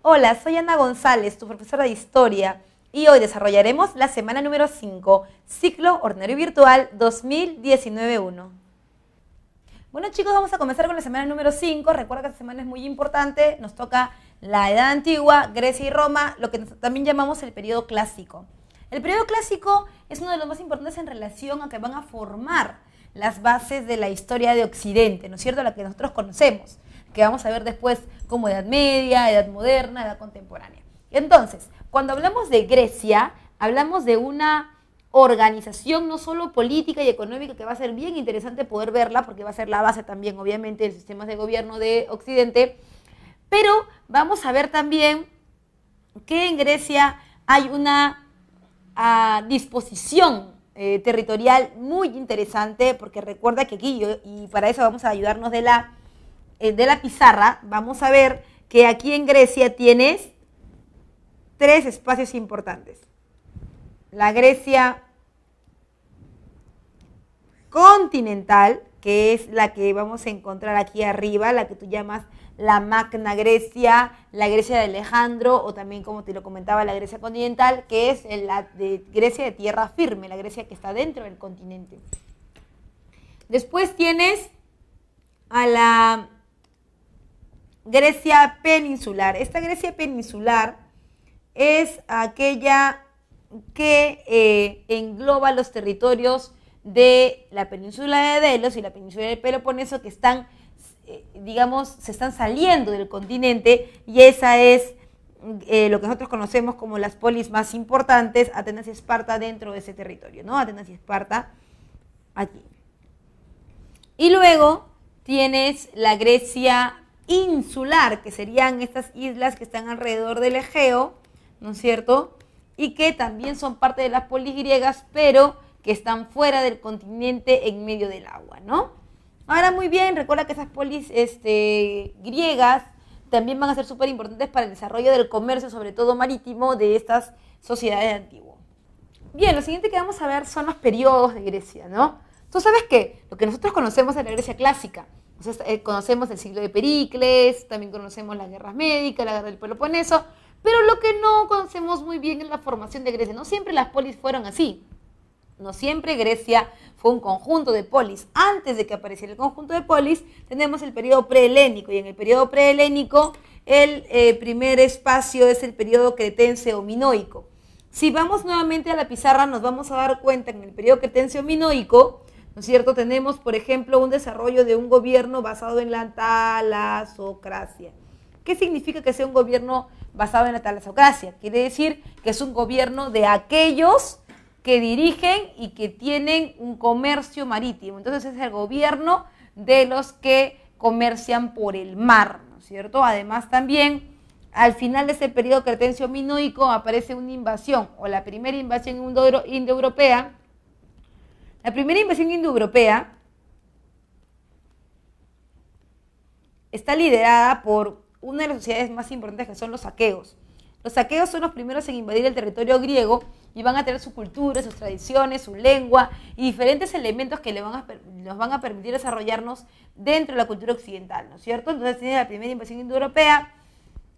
Hola, soy Ana González, tu profesora de Historia, y hoy desarrollaremos la semana número 5, Ciclo Ordinario Virtual 2019-1. Bueno chicos, vamos a comenzar con la semana número 5. Recuerda que esta semana es muy importante, nos toca la Edad Antigua, Grecia y Roma, lo que también llamamos el periodo clásico. El periodo clásico es uno de los más importantes en relación a que van a formar las bases de la historia de Occidente, ¿no es cierto?, la que nosotros conocemos, que vamos a ver después como Edad Media, Edad Moderna, Edad Contemporánea. Entonces, cuando hablamos de Grecia, hablamos de una organización no solo política y económica que va a ser bien interesante poder verla, porque va a ser la base también, obviamente, del sistema de gobierno de Occidente, pero vamos a ver también que en Grecia hay una disposición territorial muy interesante, porque recuerda que aquí, y para eso vamos a ayudarnos de la pizarra, vamos a ver que aquí en Grecia tienes 3 espacios importantes. La Grecia continental, que es la que vamos a encontrar aquí arriba, la que tú llamas la Magna Grecia, la Grecia de Alejandro, o también, como te lo comentaba, la Grecia continental, que es la de Grecia de tierra firme, la Grecia que está dentro del continente. Después tienes a la Grecia peninsular. Esta Grecia peninsular es aquella que engloba los territorios de la península de Delos y la península del Peloponeso, que están, digamos, se están saliendo del continente, y esa es lo que nosotros conocemos como las polis más importantes, Atenas y Esparta dentro de ese territorio, ¿no? Atenas y Esparta aquí. Y luego tienes la Grecia insular, que serían estas islas que están alrededor del Egeo, ¿no es cierto?, y que también son parte de las polis griegas, pero que están fuera del continente en medio del agua, ¿no? Ahora, muy bien, recuerda que esas polis griegas también van a ser súper importantes para el desarrollo del comercio, sobre todo marítimo, de estas sociedades antiguas. Bien, lo siguiente que vamos a ver son los periodos de Grecia, ¿no? Tú sabes que lo que nosotros conocemos es la Grecia clásica. Entonces, conocemos el siglo de Pericles, también conocemos las guerras médicas, la guerra del Peloponeso, pero lo que no conocemos muy bien es la formación de Grecia. No siempre las polis fueron así. No siempre Grecia fue un conjunto de polis. Antes de que apareciera el conjunto de polis, tenemos el periodo prehelénico, y en el periodo prehelénico el primer espacio es el periodo cretense o minoico. Si vamos nuevamente a la pizarra, nos vamos a dar cuenta que en el periodo cretense o minoico, ¿no es cierto?, tenemos, por ejemplo, un desarrollo de un gobierno basado en la talasocracia. ¿Qué significa que sea un gobierno basado en la talasocracia? Quiere decir que es un gobierno de aquellos que dirigen y que tienen un comercio marítimo. Entonces es el gobierno de los que comercian por el mar, ¿no es cierto? Además también, al final de ese periodo cretense minoico aparece una invasión, o la primera invasión indoeuropea. La primera invasión indoeuropea está liderada por una de las sociedades más importantes, que son los aqueos. Los aqueos son los primeros en invadir el territorio griego y van a tener su cultura, sus tradiciones, su lengua y diferentes elementos que nos van a permitir desarrollarnos dentro de la cultura occidental, ¿no es cierto? Entonces tiene la primera invasión indoeuropea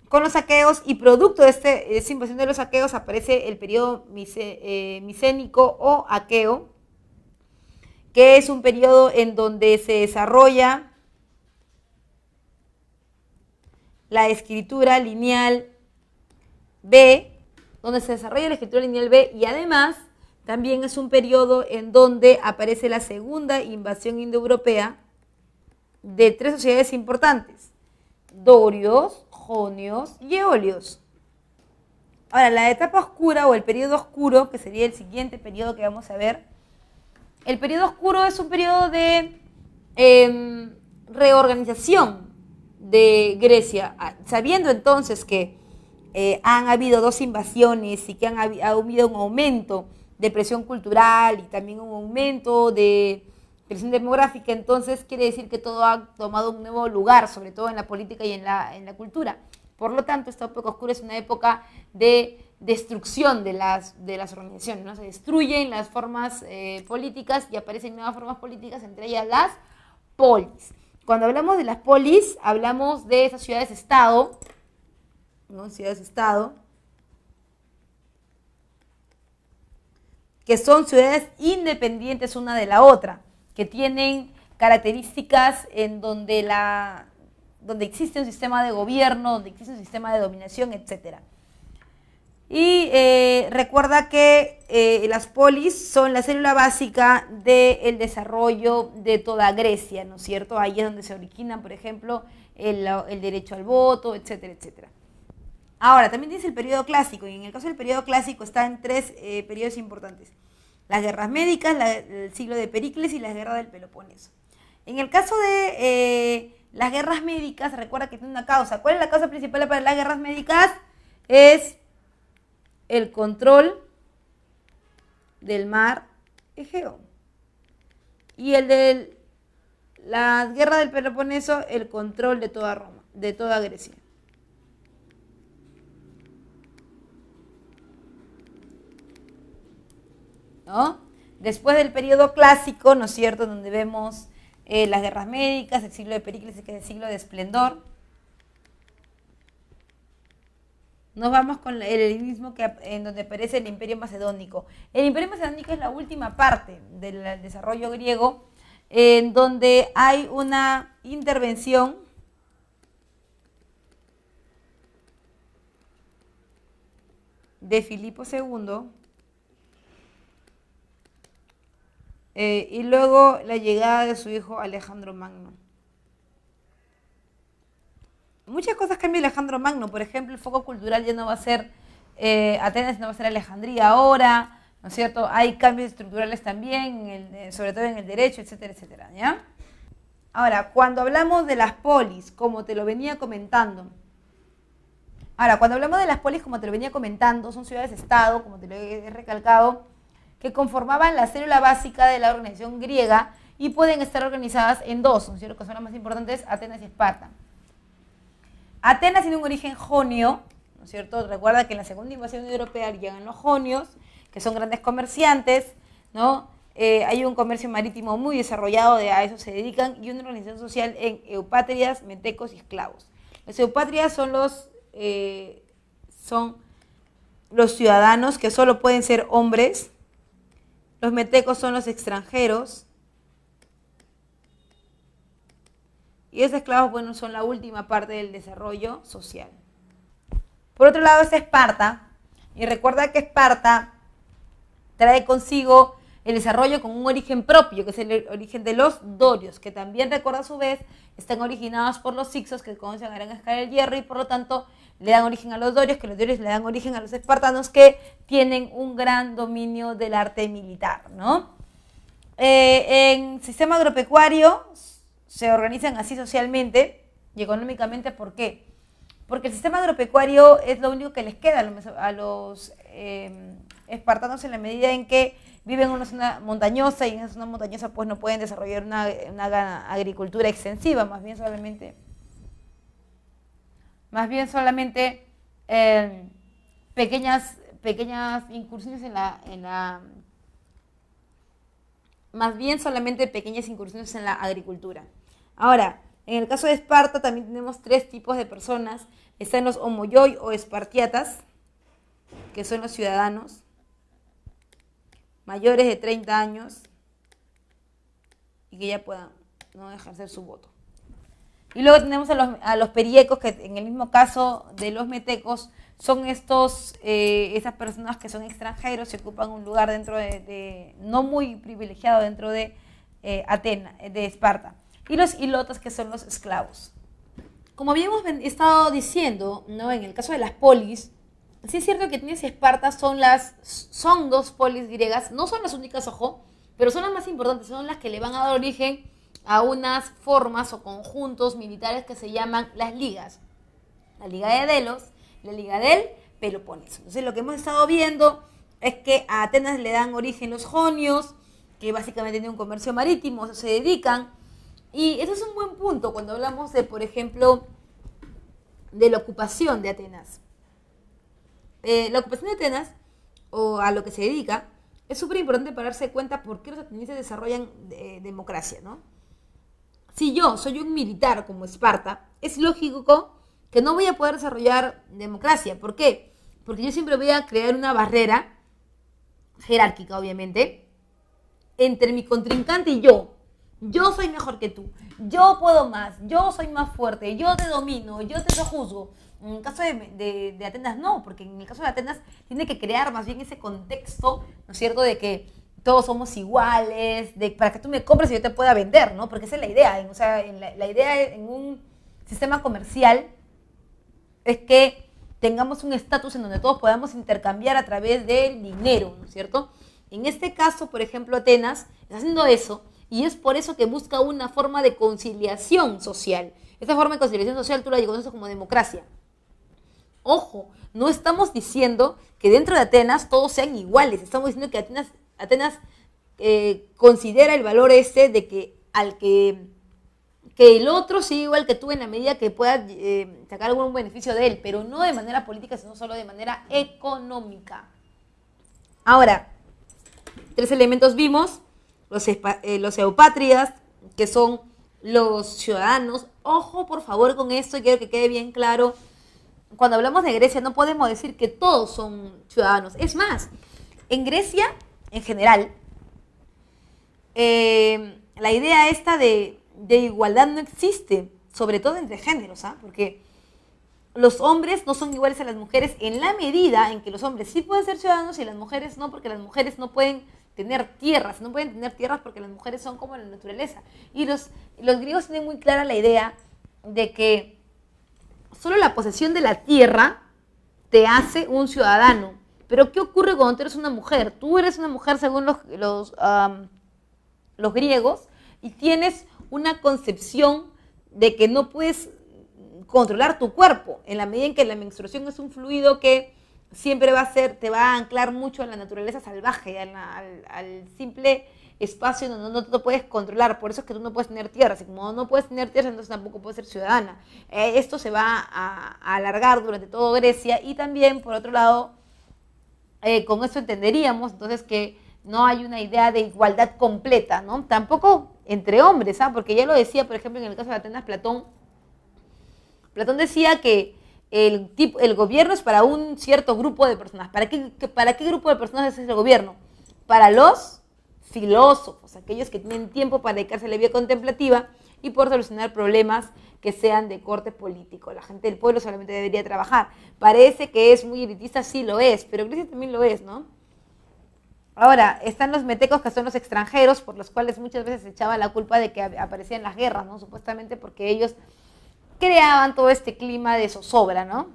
con los aqueos, y producto de esa invasión de los aqueos aparece el periodo micénico o aqueo, que es un periodo en donde se desarrolla la escritura lineal B, donde se desarrolla la escritura lineal B, y además también es un periodo en donde aparece la segunda invasión indoeuropea de 3 sociedades importantes: dorios, jonios y eolios. Ahora, la etapa oscura o el periodo oscuro, que sería el siguiente periodo que vamos a ver, el periodo oscuro es un periodo de reorganización de Grecia, sabiendo entonces que han habido 2 invasiones y que ha habido un aumento de presión cultural y también un aumento de presión demográfica. Entonces quiere decir que todo ha tomado un nuevo lugar, sobre todo en la política y en la cultura. Por lo tanto, esta época oscura es una época de destrucción de las organizaciones, ¿no? Se destruyen las formas políticas y aparecen nuevas formas políticas, entre ellas las polis. Cuando hablamos de las polis, hablamos de esas ciudades-estado, ¿no? Ciudades-estado, que son ciudades independientes una de la otra, que tienen características en donde existe un sistema de gobierno, donde existe un sistema de dominación, etc. Y recuerda que las polis son la célula básica del desarrollo de toda Grecia, ¿no es cierto? Ahí es donde se originan, por ejemplo, el derecho al voto, etcétera, etcétera. Ahora, también tienes el periodo clásico, y en el caso del periodo clásico están tres periodos importantes. Las guerras médicas, el siglo de Pericles y las guerras del Peloponeso. En el caso de las guerras médicas, recuerda que tiene una causa. ¿Cuál es la causa principal para las guerras médicas? Es el control del mar Egeo. Y el de la guerra del Peloponeso, el control de toda Roma, de toda Grecia. ¿No? Después del periodo clásico, ¿no es cierto?, donde vemos las guerras médicas, el siglo de Pericles, que es el siglo de esplendor, nos vamos con el helenismo, en donde aparece el imperio macedónico. El imperio macedónico es la última parte del desarrollo griego, en donde hay una intervención de Filipo II, y luego la llegada de su hijo Alejandro Magno. Muchas cosas cambia Alejandro Magno. Por ejemplo, el foco cultural ya no va a ser Atenas, no va a ser Alejandría ahora, ¿no es cierto? Hay cambios estructurales también, sobre todo en el derecho, etcétera, etcétera, ¿ya? Ahora, cuando hablamos de las polis, como te lo venía comentando, son ciudades-estado, como te lo he recalcado, que conformaban la célula básica de la organización griega y pueden estar organizadas en dos, ¿no es cierto?, que son las más importantes, Atenas y Esparta. Atenas tiene un origen jonio, ¿no es cierto? Recuerda que en la segunda invasión europea llegan los jonios, que son grandes comerciantes, ¿no? Hay un comercio marítimo muy desarrollado, a eso se dedican, y una organización social en eupátridas, metecos y esclavos. Los eupátridas son los ciudadanos que solo pueden ser hombres. Los metecos son los extranjeros. Y esos esclavos, bueno, son la última parte del desarrollo social. Por otro lado está Esparta. Y recuerda que Esparta trae consigo el desarrollo con un origen propio, que es el origen de los dorios, que también, recuerda a su vez, están originados por los hicsos, que conocen a gran escala el hierro, y por lo tanto le dan origen a los dorios, que los dorios le dan origen a los espartanos, que tienen un gran dominio del arte militar, ¿no? En sistema agropecuario se organizan así socialmente y económicamente. ¿Por qué? Porque el sistema agropecuario es lo único que les queda a los espartanos, en la medida en que viven en una zona montañosa, y en esa zona montañosa pues no pueden desarrollar una agricultura extensiva, más bien solamente pequeñas incursiones pequeñas incursiones en la agricultura. Ahora, en el caso de Esparta también tenemos tres tipos de personas. Están los homoioi o espartiatas, que son los ciudadanos mayores de 30 años y que ya puedan, ¿no?, ejercer su voto. Y luego tenemos a los periecos, que en el mismo caso de los metecos son esas personas que son extranjeros y ocupan un lugar dentro no muy privilegiado dentro de de Esparta. Y los hilotas, que son los esclavos. Como habíamos estado diciendo, ¿no?, en el caso de las polis, sí es cierto que Atenas y Esparta son dos polis griegas, no son las únicas, ojo, pero son las más importantes, son las que le van a dar origen a unas formas o conjuntos militares que se llaman las ligas. La Liga de Delos, la Liga del Peloponeso. Entonces lo que hemos estado viendo es que a Atenas le dan origen los jonios, que básicamente tienen un comercio marítimo, a eso se dedican. Y eso es un buen punto cuando hablamos de, por ejemplo, de la ocupación de Atenas. La ocupación de Atenas, o a lo que se dedica, es súper importante para darse cuenta por qué los atenienses desarrollan democracia, ¿no? Si yo soy un militar como Esparta, es lógico que no voy a poder desarrollar democracia. ¿Por qué? Porque yo siempre voy a crear una barrera jerárquica, obviamente, entre mi contrincante y yo. Yo soy mejor que tú, yo puedo más, yo soy más fuerte, yo te domino, yo te sojuzgo. En el caso de Atenas no, porque en el caso de Atenas tiene que crear más bien ese contexto, ¿no es cierto?, de que todos somos iguales, para que tú me compres y yo te pueda vender, ¿no? Porque esa es la idea. O sea, la idea en un sistema comercial es que tengamos un estatus en donde todos podamos intercambiar a través del dinero, ¿no es cierto? En este caso, por ejemplo, Atenas está haciendo eso y es por eso que busca una forma de conciliación social. Esta forma de conciliación social tú la conoces como democracia. Ojo, no estamos diciendo que dentro de Atenas todos sean iguales, estamos diciendo que Atenas considera el valor de que el otro sea igual que tú en la medida que pueda sacar algún beneficio de él, pero no de manera política, sino solo de manera económica. Ahora, 3 elementos vimos: los eupátridas, que son los ciudadanos. Ojo, por favor, con esto, y quiero que quede bien claro. Cuando hablamos de Grecia no podemos decir que todos son ciudadanos. Es más, en Grecia, en general, la idea esta de igualdad no existe, sobre todo entre géneros, ¿ah? Porque los hombres no son iguales a las mujeres en la medida en que los hombres sí pueden ser ciudadanos y las mujeres no, porque las mujeres no pueden tener tierras, porque las mujeres son como la naturaleza. Y los griegos tienen muy clara la idea de que solo la posesión de la tierra te hace un ciudadano. Pero ¿qué ocurre cuando tú eres una mujer? Tú eres una mujer según los griegos y tienes una concepción de que no puedes controlar tu cuerpo, en la medida en que la menstruación es un fluido que siempre te va a anclar mucho a la naturaleza salvaje, al simple espacio donde no te puedes controlar. Por eso es que tú no puedes tener tierras, y como no puedes tener tierras, entonces tampoco puedes ser ciudadana. Esto se va a alargar durante toda Grecia, y también, por otro lado, con esto entenderíamos entonces que no hay una idea de igualdad completa, ¿no? Tampoco entre hombres, ¿ah? Porque ya lo decía, por ejemplo, en el caso de Atenas, Platón decía que el gobierno es para un cierto grupo de personas. ¿Para qué grupo de personas es el gobierno? Para los filósofos, aquellos que tienen tiempo para dedicarse a la vida contemplativa y por solucionar problemas que sean de corte político. La gente del pueblo solamente debería trabajar. Parece que es muy elitista, sí lo es, pero Grecia también lo es, ¿no? Ahora, están los metecos, que son los extranjeros, por los cuales muchas veces se echaba la culpa de que aparecían las guerras, ¿no? Supuestamente porque ellos creaban todo este clima de zozobra, ¿no?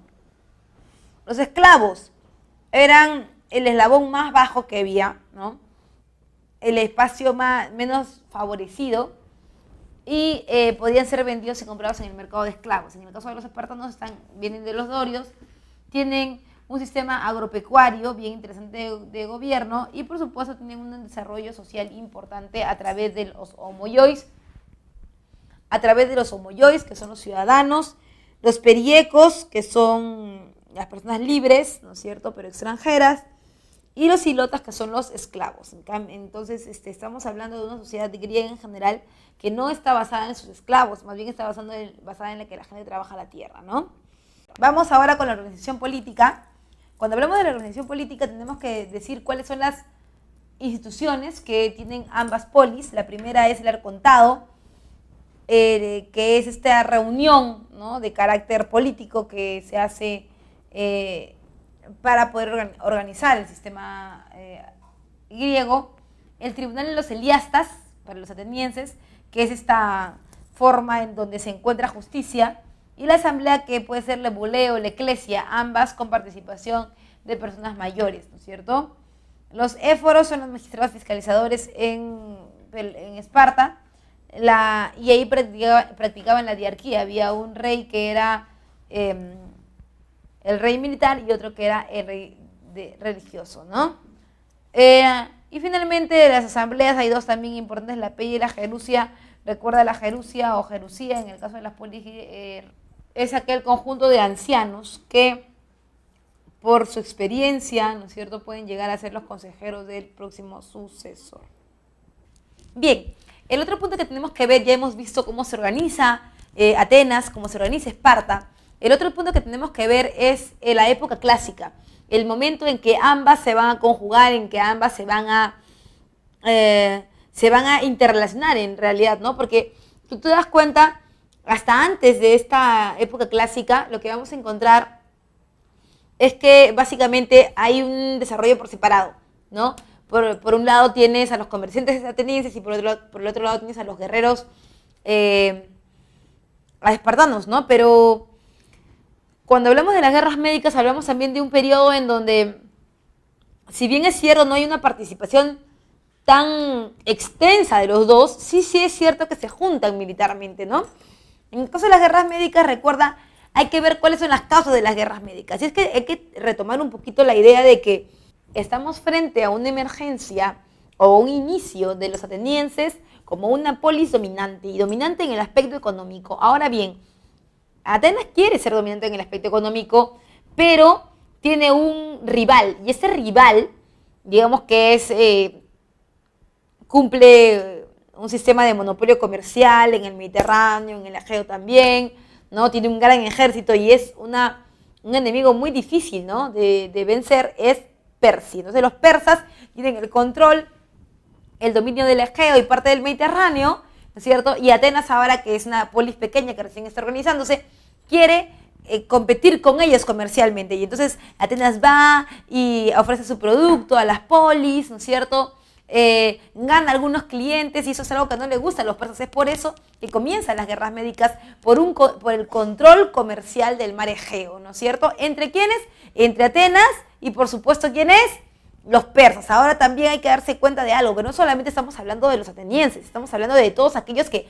Los esclavos eran el eslabón más bajo que había, ¿no? El espacio menos favorecido, y podían ser vendidos y comprados en el mercado de esclavos. En el caso de los espartanos vienen de los dorios, tienen un sistema agropecuario bien interesante de gobierno, y por supuesto tienen un desarrollo social importante a través de los homoiois, que son los ciudadanos, los periecos, que son las personas libres, ¿no es cierto?, pero extranjeras, y los ilotas, que son los esclavos. Entonces, estamos hablando de una sociedad griega en general que no está basada en sus esclavos, más bien está basada en la que la gente trabaja la tierra, ¿no? Vamos ahora con la organización política. Cuando hablamos de la organización política tenemos que decir cuáles son las instituciones que tienen ambas polis. La primera es el arcontado, que es esta reunión, ¿no?, de carácter político que se hace para poder organizar el sistema griego. El tribunal de los Eliastas, para los atenienses, que es esta forma en donde se encuentra justicia, y la asamblea, que puede ser la buleo o la eclesia, ambas con participación de personas mayores, ¿no es cierto? Los éforos son los magistrados fiscalizadores en Esparta, y ahí practicaban la diarquía. Había un rey que era el rey militar y otro que era el rey religioso, ¿no? Y finalmente, de las asambleas hay dos también importantes, la peya y la gerusia. Recuerda, la gerusia o jerusía, en el caso de las polis, es aquel conjunto de ancianos que por su experiencia, ¿no es cierto?, pueden llegar a ser los consejeros del próximo sucesor. Bien, el otro punto que tenemos que ver, ya hemos visto cómo se organiza Atenas, cómo se organiza Esparta. El otro punto que tenemos que ver es la época clásica, el momento en que ambas se van a conjugar, en que ambas se van a interrelacionar en realidad, ¿no? Porque tú te das cuenta, hasta antes de esta época clásica, lo que vamos a encontrar es que básicamente hay un desarrollo por separado, ¿no? Por un lado tienes a los comerciantes atenienses y por el otro lado tienes a los guerreros a espartanos, ¿no? Pero cuando hablamos de las guerras médicas hablamos también de un periodo en donde, si bien es cierto, no hay una participación tan extensa de los dos, sí es cierto que se juntan militarmente, ¿no? En el caso de las guerras médicas, recuerda, hay que ver cuáles son las causas de las guerras médicas. Y es que hay que retomar un poquito la idea de que estamos frente a una emergencia o un inicio de los atenienses como una polis dominante, y dominante en el aspecto económico. Ahora bien, Atenas quiere ser dominante en el aspecto económico, pero tiene un rival, y ese rival, digamos que es cumple un sistema de monopolio comercial en el Mediterráneo, en el Egeo también, ¿no? Tiene un gran ejército y es un enemigo muy difícil, ¿no?, de vencer, es Persia. Entonces los persas tienen el control, el dominio del Egeo y parte del Mediterráneo, ¿no es cierto? Y Atenas ahora, que es una polis pequeña que recién está organizándose, quiere competir con ellos comercialmente. Y entonces Atenas va y ofrece su producto a las polis, ¿no es cierto?, gana algunos clientes, y eso es algo que no le gusta a los persas. Es por eso que comienzan las guerras médicas, por el control comercial del mar Egeo, ¿no es cierto? ¿Entre quiénes? Entre Atenas y, por supuesto, ¿quiénes? Los persas. Ahora también hay que darse cuenta de algo, que no solamente estamos hablando de los atenienses, estamos hablando de todos aquellos que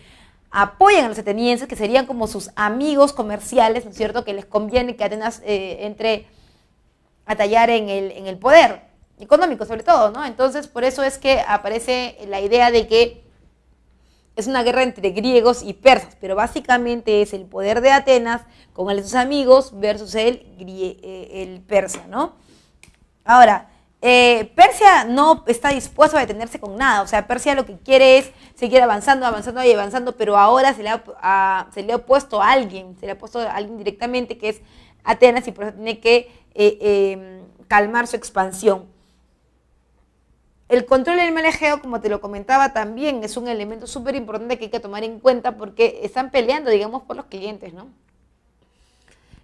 apoyan a los atenienses, que serían como sus amigos comerciales, ¿no es cierto?, que les conviene que Atenas entre a tallar en el poder económico, sobre todo, ¿no? Entonces, por eso es que aparece la idea de que es una guerra entre griegos y persas, pero básicamente es el poder de Atenas con el de sus amigos versus el persa, ¿no? Ahora, Persia no está dispuesto a detenerse con nada. O sea, Persia lo que quiere es seguir avanzando, avanzando y avanzando, pero ahora se le ha opuesto a alguien, directamente, que es Atenas, y por eso tiene que calmar su expansión. El control del mar Egeo, como te lo comentaba, también es un elemento súper importante que hay que tomar en cuenta, porque están peleando, digamos, por los clientes, ¿no?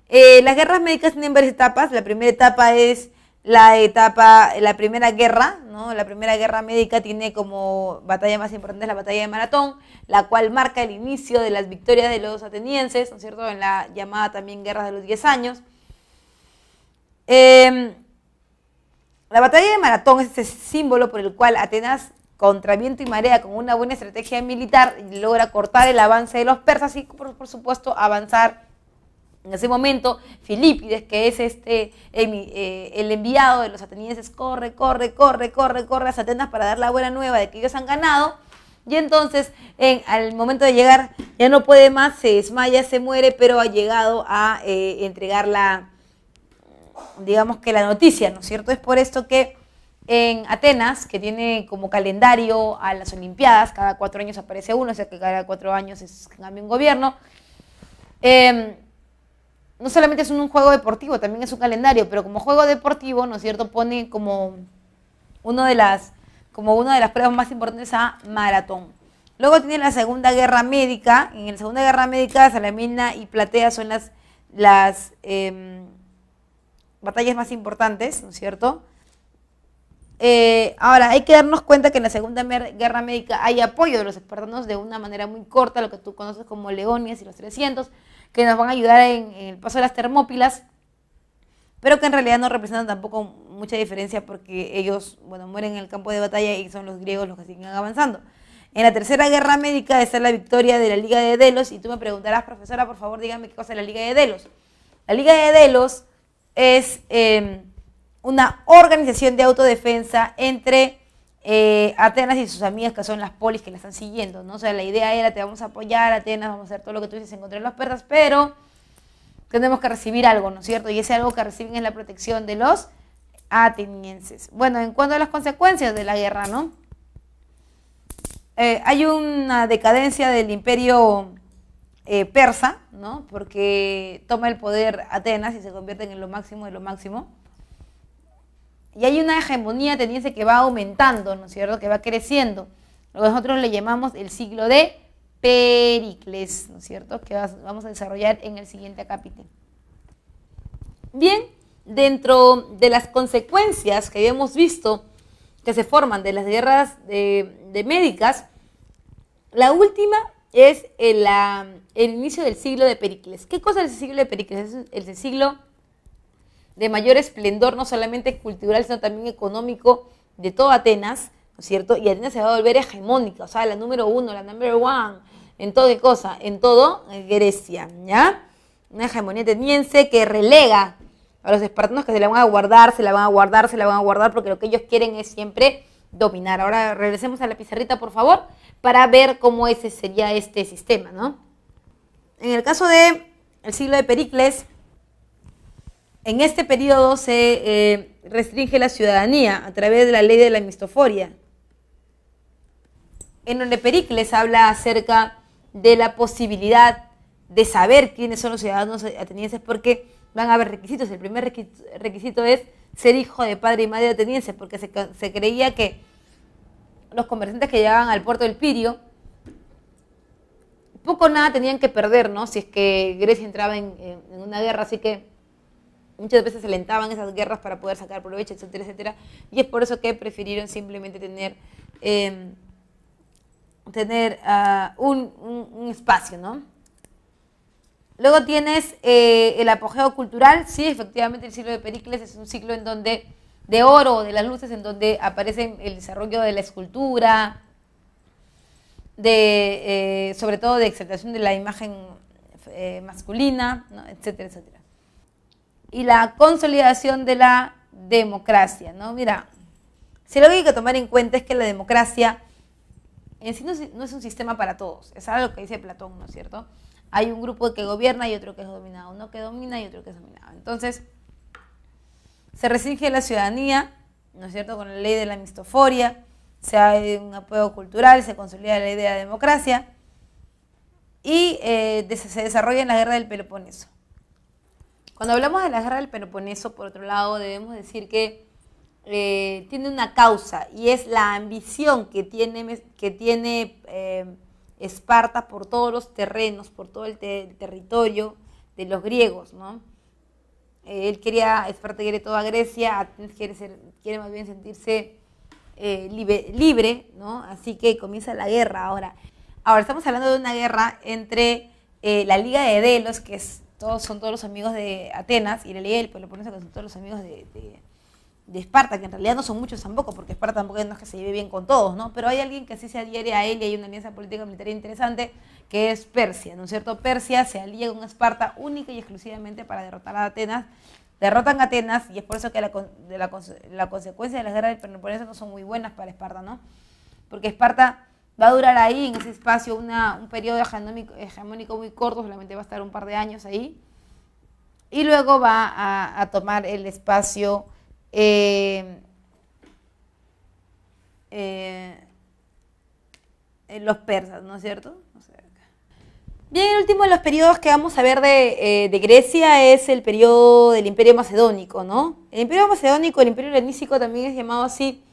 Las guerras médicas tienen varias etapas. La primera etapa es la primera guerra, ¿no? La primera guerra médica tiene como batalla más importante la batalla de Maratón, la cual marca el inicio de las victorias de los atenienses, ¿no es cierto?, en la llamada también Guerra de los 10 años. La batalla de Maratón es ese símbolo por el cual Atenas, contra viento y marea, con una buena estrategia militar, logra cortar el avance de los persas y, por supuesto, avanzar. En ese momento, Filipides, que es el enviado de los atenienses, corre hacia Atenas para dar la buena nueva de que ellos han ganado. Y entonces, al momento de llegar, ya no puede más, se desmaya, se muere, pero ha llegado a entregar digamos que la noticia, ¿no es cierto? Es por esto que en Atenas, que tiene como calendario a las Olimpiadas, cada 4 años aparece uno, o sea que cada 4 años cambia un gobierno. No solamente es un juego deportivo, también es un calendario, pero como juego deportivo, ¿no es cierto?, pone como una de las pruebas más importantes a Maratón. Luego tiene la Segunda Guerra Médica. En la Segunda Guerra Médica, Salamina y Platea son las batallas más importantes, ¿no es cierto? Ahora, hay que darnos cuenta que en la Segunda Guerra Médica hay apoyo de los espartanos de una manera muy corta, lo que tú conoces como Leonias y los 300, que nos van a ayudar en el paso de las Termópilas, pero que en realidad no representan tampoco mucha diferencia, porque ellos, bueno, mueren en el campo de batalla y son los griegos los que siguen avanzando. En la Tercera Guerra Médica está la victoria de la Liga de Delos, y tú me preguntarás, profesora, por favor, dígame qué cosa es la Liga de Delos. La Liga de Delos es una organización de autodefensa entre Atenas y sus amigas, que son las polis que la están siguiendo, ¿no? O sea, la idea era: te vamos a apoyar, Atenas, vamos a hacer todo lo que tú dices en contra de los persas, pero tenemos que recibir algo, ¿no es cierto? Y ese algo que reciben es la protección de los atenienses. Bueno, en cuanto a las consecuencias de la guerra, ¿no? Hay una decadencia del imperio persa, ¿no? Porque toma el poder Atenas y se convierte en lo máximo de lo máximo. Y hay una hegemonía ateniense que va aumentando, ¿no es cierto? Que va creciendo. Lo que nosotros le llamamos el siglo de Pericles, ¿no es cierto? Que vamos a desarrollar en el siguiente capítulo. Bien, dentro de las consecuencias que habíamos visto que se forman de las guerras de médicas, la última es el inicio del siglo de Pericles. ¿Qué cosa es el siglo de Pericles? Es el siglo de mayor esplendor, no solamente cultural, sino también económico de toda Atenas, ¿no es cierto? Y Atenas se va a volver hegemónica, o sea, la número uno, la number one, en toda cosa, en todo Grecia, ¿ya? Una hegemonía ateniense que relega a los espartanos, que se la van a guardar, se la van a guardar, se la van a guardar, porque lo que ellos quieren es siempre dominar. Ahora regresemos a la pizarrita, por favor, para ver cómo ese sería este sistema, ¿no? En el caso del siglo de Pericles, en este periodo se restringe la ciudadanía a través de la ley de la mistoforia, en donde Pericles habla acerca de la posibilidad de saber quiénes son los ciudadanos atenienses, porque van a haber requisitos. El primer requisito es ser hijo de padre y madre ateniense, porque se creía que los comerciantes que llegaban al puerto del Pirio poco o nada tenían que perder, ¿no? Si es que Grecia entraba en una guerra, así que muchas veces se alentaban esas guerras para poder sacar provecho, etcétera, etcétera. Y es por eso que prefirieron simplemente tener un espacio, ¿no? Luego tienes el apogeo cultural. Sí, efectivamente el siglo de Pericles es un siglo en donde, de oro, de las luces, en donde aparece el desarrollo de la escultura, sobre todo de exaltación de la imagen masculina, ¿no? Etcétera, etcétera. Y la consolidación de la democracia, ¿no? Mira, si lo que hay que tomar en cuenta es que la democracia en sí no es un sistema para todos, es algo que dice Platón, ¿no es cierto? Hay un grupo que gobierna y otro que es dominado, uno que domina y otro que es dominado. Entonces, se restringe la ciudadanía, ¿no es cierto?, con la ley de la mistoforia, se hay un apoyo cultural, se consolida la idea de democracia y se desarrolla en la guerra del Peloponeso. Cuando hablamos de la guerra del Peloponeso, por otro lado, debemos decir que tiene una causa, y es la ambición que tiene Esparta por todos los terrenos, por todo el territorio de los griegos, ¿no? Esparta quiere toda Grecia, Atenas quiere más bien sentirse libre, ¿no? Así que comienza la guerra ahora. Ahora estamos hablando de una guerra entre la Liga de Delos, que son todos los amigos de Atenas, y la Liga del Peloponeso, que son todos los amigos de Esparta, que en realidad no son muchos tampoco, porque Esparta tampoco no es que se lleve bien con todos, ¿no? Pero hay alguien que sí se adhiere a él y hay una alianza política militar interesante, que es Persia, ¿no es cierto? Persia se alía con Esparta única y exclusivamente para derrotar a Atenas. Derrotan a Atenas y es por eso que la consecuencia de las guerras del Peloponeso no son muy buenas para Esparta, ¿no? Porque Esparta va a durar ahí, en ese espacio, un periodo hegemónico muy corto, solamente va a estar un par de años ahí, y luego va a tomar el espacio los persas, ¿no es cierto? Bien, el último de los periodos que vamos a ver de Grecia es el periodo del Imperio Macedónico, ¿no? El Imperio Macedónico, el Imperio Helenístico también es llamado así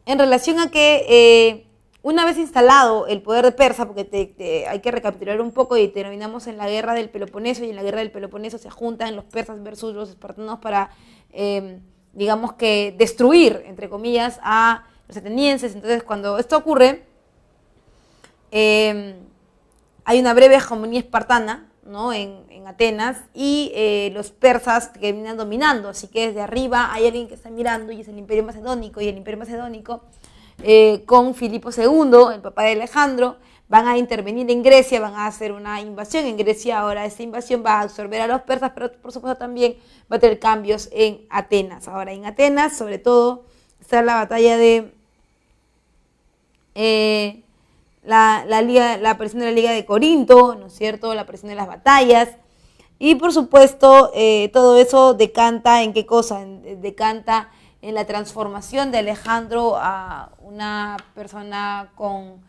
en relación a que una vez instalado el poder de Persa, porque hay que recapitular un poco y terminamos en la guerra del Peloponeso, y en la guerra del Peloponeso se juntan los persas versus los espartanos para, digamos que, destruir, entre comillas, a los atenienses. Entonces, cuando esto ocurre, hay una breve hegemonía espartana, ¿no?, en Atenas, y los persas que terminan dominando. Así que desde arriba hay alguien que está mirando, y es el Imperio Macedónico, y el Imperio Macedónico, con Filipo II, el papá de Alejandro, van a intervenir en Grecia, van a hacer una invasión en Grecia. Ahora esa invasión va a absorber a los persas, pero por supuesto también va a tener cambios en Atenas. Ahora en Atenas, sobre todo, está la batalla de la aparición de la Liga de Corinto, ¿no es cierto?, la aparición de las batallas, Y por supuesto, todo eso decanta en qué cosa, decanta en la transformación de Alejandro a una persona con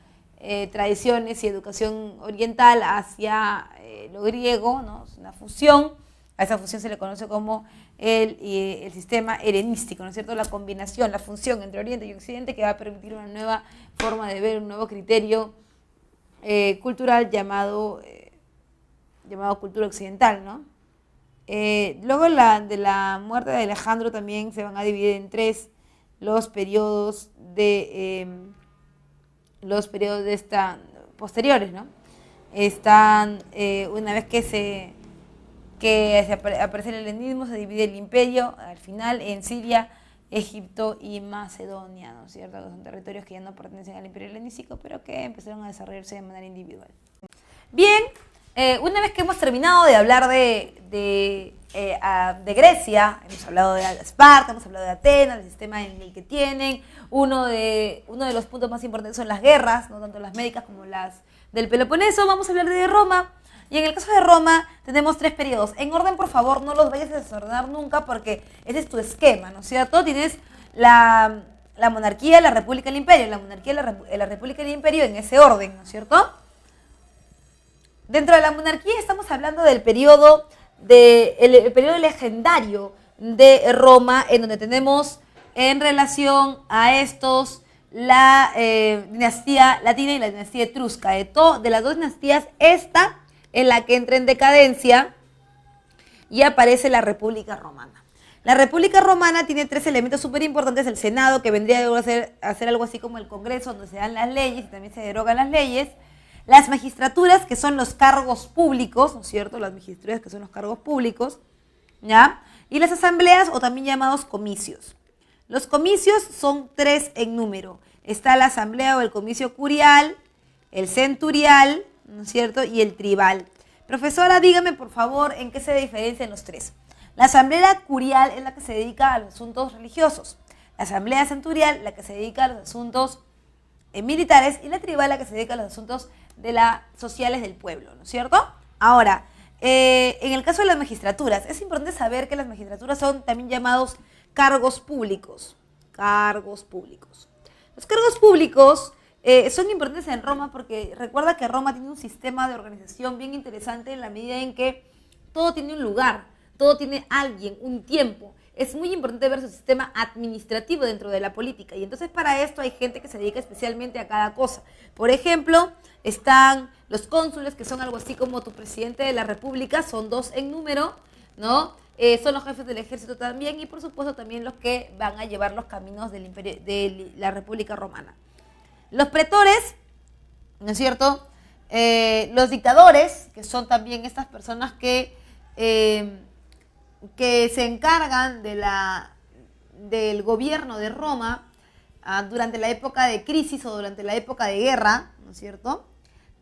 tradiciones y educación oriental hacia lo griego, ¿no? Es una fusión. A esa fusión se le conoce como el sistema helenístico, ¿no es cierto? La combinación, la función entre Oriente y Occidente que va a permitir una nueva forma de ver, un nuevo criterio cultural llamado cultura occidental, ¿no? Luego de la muerte de Alejandro también se van a dividir en tres los periodos posteriores, ¿no? Están, una vez que aparece el helenismo, se divide el imperio, al final, en Siria, Egipto y Macedonia, ¿no es cierto? Que son territorios que ya no pertenecen al imperio helenístico, pero que empezaron a desarrollarse de manera individual. Bien, una vez que hemos terminado de hablar de Grecia, hemos hablado de Esparta, hemos hablado de Atenas, del sistema en el que tienen, uno de los puntos más importantes son las guerras, no tanto las médicas como las del Peloponeso. Vamos a hablar de Roma, y en el caso de Roma tenemos tres periodos. En orden, por favor, no los vayas a desordenar nunca porque ese es tu esquema, ¿no es cierto? Tienes la monarquía, la república y el imperio, la monarquía, la república y el imperio en ese orden, ¿no es cierto? Dentro de la monarquía estamos hablando del periodo, el periodo legendario de Roma, en donde tenemos en relación a estos la dinastía latina y la dinastía etrusca. De las dos dinastías, esta en la que entra en decadencia y aparece la República Romana. La República Romana tiene tres elementos súper importantes: el Senado, que vendría a hacer algo así como el Congreso, donde se dan las leyes y también se derogan las leyes; las magistraturas, que son los cargos públicos, ¿no es cierto? Las magistraturas, que son los cargos públicos, ¿ya? Y las asambleas, o también llamados comicios. Los comicios son tres en número. Está la asamblea o el comicio curial, el centurial, ¿no es cierto?, y el tribal. Profesora, dígame por favor en qué se diferencian los tres. La asamblea curial es la que se dedica a los asuntos religiosos, la asamblea centurial la que se dedica a los asuntos militares, y la tribal la que se dedica a los asuntos sociales del pueblo, ¿no es cierto? Ahora, en el caso de las magistraturas, es importante saber que las magistraturas son también llamados cargos públicos. Cargos públicos. Los cargos públicos son importantes en Roma porque recuerda que Roma tiene un sistema de organización bien interesante en la medida en que todo tiene un lugar, todo tiene alguien, un tiempo. Es muy importante ver su sistema administrativo dentro de la política, y entonces para esto hay gente que se dedica especialmente a cada cosa. Por ejemplo, están los cónsules, que son algo así como tu presidente de la república, son dos en número, ¿no? Son los jefes del ejército también, y por supuesto también los que van a llevar los caminos del imperio, de la República Romana. Los pretores, ¿no es cierto? Los dictadores, que son también estas personas que se encargan del gobierno de Roma durante la época de crisis o durante la época de guerra, ¿no es cierto?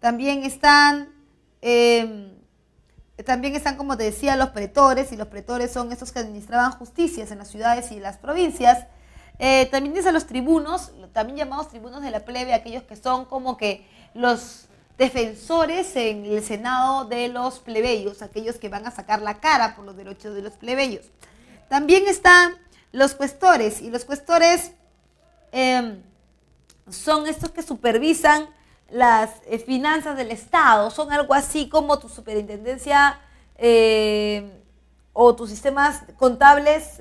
También están, como te decía, los pretores, y los pretores son estos que administraban justicias en las ciudades y las provincias. También tienes a los tribunos, también llamados tribunos de la plebe, aquellos que son como que los defensores en el Senado de los plebeyos, aquellos que van a sacar la cara por los derechos de los plebeyos. También están los cuestores, y los cuestores son estos que supervisan las finanzas del Estado, son algo así como tu superintendencia o tus sistemas contables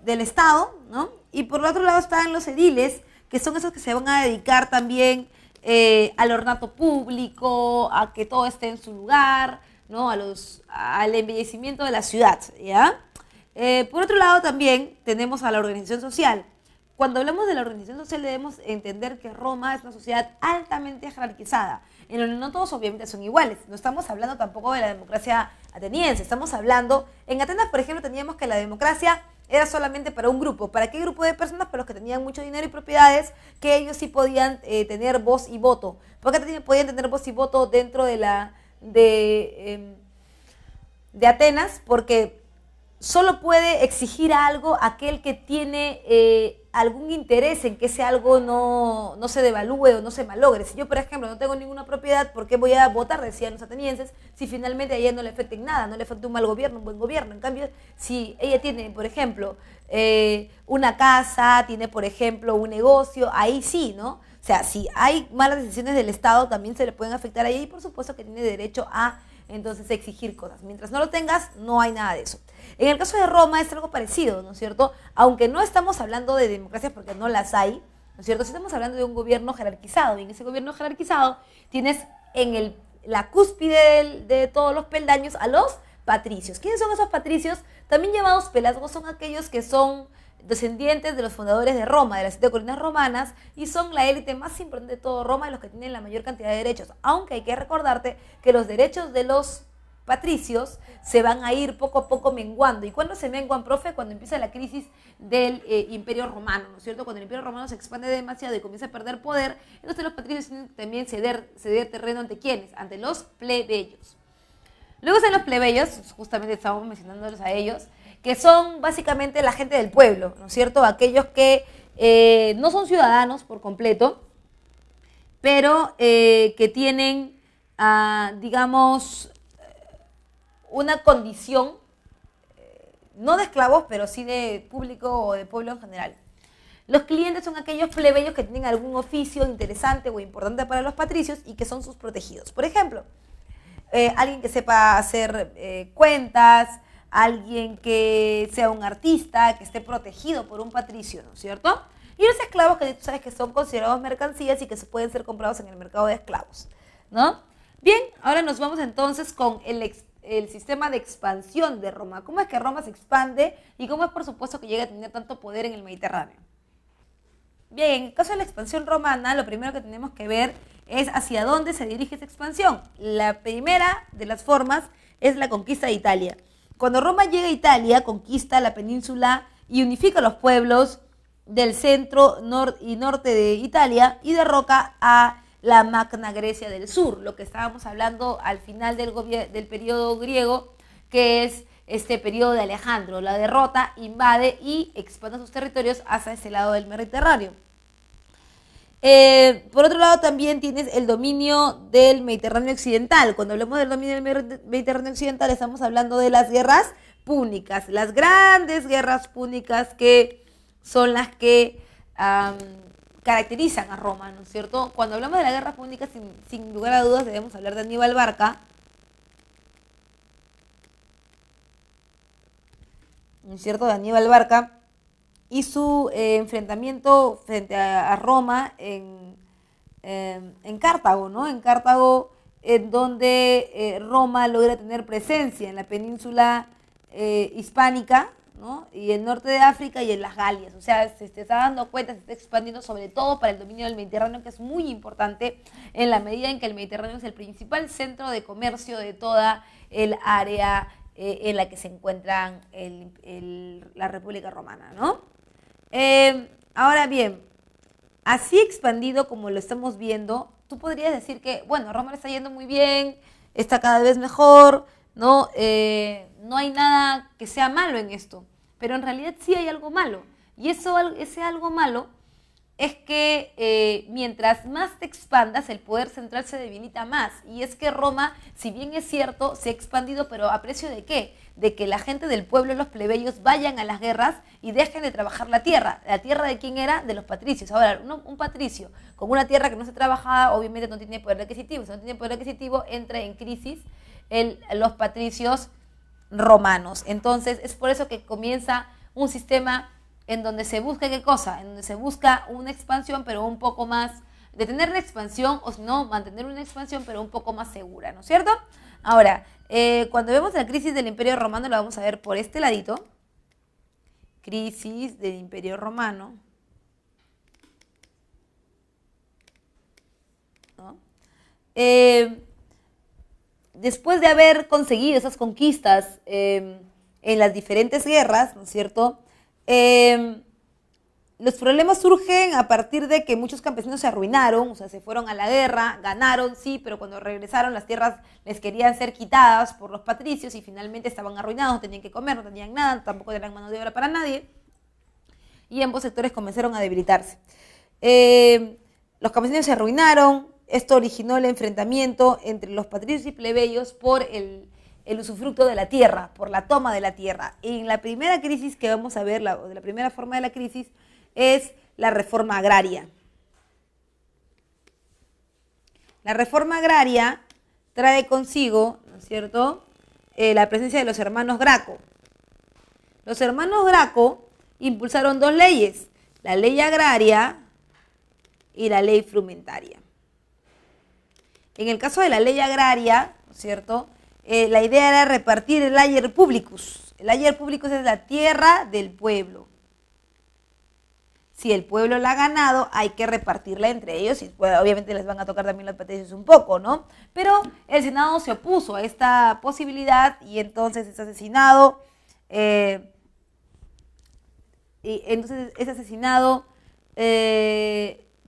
del Estado, ¿no? Y por el otro lado están los ediles, que son esos que se van a dedicar también al ornato público, a que todo esté en su lugar, ¿no? Al embellecimiento de la ciudad, ¿ya? Por otro lado también tenemos a la organización social. Cuando hablamos de la organización social debemos entender que Roma es una sociedad altamente jerarquizada, en donde no todos obviamente son iguales. No estamos hablando tampoco de la democracia ateniense, estamos hablando, en Atenas por ejemplo teníamos que la democracia era solamente para un grupo. ¿Para qué grupo de personas? Para los que tenían mucho dinero y propiedades, que ellos sí podían tener voz y voto. ¿Por qué podían tener voz y voto dentro de Atenas? Porque solo puede exigir algo aquel que tiene algún interés en que ese algo no se devalúe o no se malogre. Si yo, por ejemplo, no tengo ninguna propiedad, ¿por qué voy a votar, decían los atenienses, si finalmente a ella no le afecta en nada, no le afecta un mal gobierno, un buen gobierno? En cambio, si ella tiene, por ejemplo, una casa, tiene, por ejemplo, un negocio, ahí sí, ¿no? O sea, si hay malas decisiones del Estado, también se le pueden afectar a ella y por supuesto que tiene derecho a, entonces, exigir cosas. Mientras no lo tengas, no hay nada de eso. En el caso de Roma es algo parecido, ¿no es cierto? Aunque no estamos hablando de democracias porque no las hay, ¿no es cierto? Sí estamos hablando de un gobierno jerarquizado, y en ese gobierno jerarquizado tienes en la cúspide de todos los peldaños a los patricios. ¿Quiénes son esos patricios? También llamados pelagos, son aquellos que son descendientes de los fundadores de Roma, de las 7 colinas romanas, y son la élite más importante de todo Roma, los que tienen la mayor cantidad de derechos. Aunque hay que recordarte que los derechos de los patricios se van a ir poco a poco menguando. ¿Y cuándo se menguan, profe? Cuando empieza la crisis del Imperio Romano, ¿no es cierto? Cuando el Imperio Romano se expande demasiado y comienza a perder poder, entonces los patricios tienen también ceder terreno ante ¿quiénes? Ante los plebeyos. Luego están los plebeyos, justamente estábamos mencionándolos a ellos, que son básicamente la gente del pueblo, ¿no es cierto? Aquellos que no son ciudadanos por completo, pero que tienen, digamos, una condición, no de esclavos, pero sí de público o de pueblo en general. Los clientes son aquellos plebeyos que tienen algún oficio interesante o importante para los patricios y que son sus protegidos. Por ejemplo, alguien que sepa hacer cuentas, alguien que sea un artista, que esté protegido por un patricio, ¿no es cierto? Y los esclavos, que tú sabes que son considerados mercancías y que se pueden ser comprados en el mercado de esclavos, ¿no? Bien, ahora nos vamos entonces con el sistema de expansión de Roma. ¿Cómo es que Roma se expande y cómo es, por supuesto, que llega a tener tanto poder en el Mediterráneo? Bien, en el caso de la expansión romana, lo primero que tenemos que ver es hacia dónde se dirige esa expansión. La primera de las formas es la conquista de Italia. Cuando Roma llega a Italia, conquista la península y unifica los pueblos del centro y norte de Italia y derroca a la Magna Grecia del Sur, lo que estábamos hablando al final del periodo griego, que es este periodo de Alejandro. La derrota, invade y expande sus territorios hacia ese lado del Mediterráneo. Por otro lado, también tienes el dominio del Mediterráneo occidental. Cuando hablamos del dominio del Mediterráneo occidental, estamos hablando de las guerras púnicas, las grandes guerras púnicas que son las que caracterizan a Roma, ¿no es cierto? Cuando hablamos de la guerra púnica, sin lugar a dudas, debemos hablar de Aníbal Barca, ¿no es cierto? De Aníbal Barca y su enfrentamiento frente a Roma en Cartago, ¿no? En Cartago, en donde Roma logra tener presencia en la península hispánica, ¿no? Y el norte de África y en las Galias. O sea, se está dando cuenta, se está expandiendo sobre todo para el dominio del Mediterráneo, que es muy importante en la medida en que el Mediterráneo es el principal centro de comercio de toda el área en la que se encuentra la República Romana, ¿no? Ahora bien, así expandido como lo estamos viendo, tú podrías decir que, bueno, Roma le está yendo muy bien, está cada vez mejor, ¿no? No hay nada que sea malo en esto, pero en realidad sí hay algo malo. Y ese algo malo es que mientras más te expandas, el poder central se debilita más. Y es que Roma, si bien es cierto, se ha expandido, pero ¿a precio de qué? De que la gente del pueblo, los plebeyos, vayan a las guerras y dejen de trabajar la tierra. ¿La tierra de quién era? De los patricios. Ahora, un patricio con una tierra que no se trabajaba, obviamente no tiene poder adquisitivo. Si no tiene poder adquisitivo, entra en crisis los patricios romanos. Entonces, es por eso que comienza un sistema en donde se busca, ¿qué cosa? En donde se busca una expansión, pero un poco más, detener la expansión, o si no, mantener una expansión, pero un poco más segura, ¿no es cierto? Ahora, cuando vemos la crisis del Imperio Romano, la vamos a ver por este ladito. Crisis del Imperio Romano, ¿no? Después de haber conseguido esas conquistas en las diferentes guerras, ¿no es cierto?, los problemas surgen a partir de que muchos campesinos se arruinaron, o sea, se fueron a la guerra, ganaron, sí, pero cuando regresaron las tierras les querían ser quitadas por los patricios y finalmente estaban arruinados, no tenían que comer, no tenían nada, tampoco eran mano de obra para nadie. y ambos sectores comenzaron a debilitarse. Los campesinos se arruinaron, esto originó el enfrentamiento entre los patricios y plebeyos por el usufructo de la tierra, por la toma de la tierra. En la primera crisis que vamos a ver, la primera forma de la crisis, es la reforma agraria. La reforma agraria trae consigo, ¿no es cierto?, la presencia de los hermanos Graco. Los hermanos Graco impulsaron dos leyes, la ley agraria y la ley frumentaria. En el caso de la ley agraria, ¿no es cierto?, la idea era repartir el ager publicus. El ager publicus es la tierra del pueblo. Si el pueblo la ha ganado, hay que repartirla entre ellos y pues, obviamente les van a tocar también los patricios un poco, ¿no? Pero el Senado se opuso a esta posibilidad y entonces es asesinado.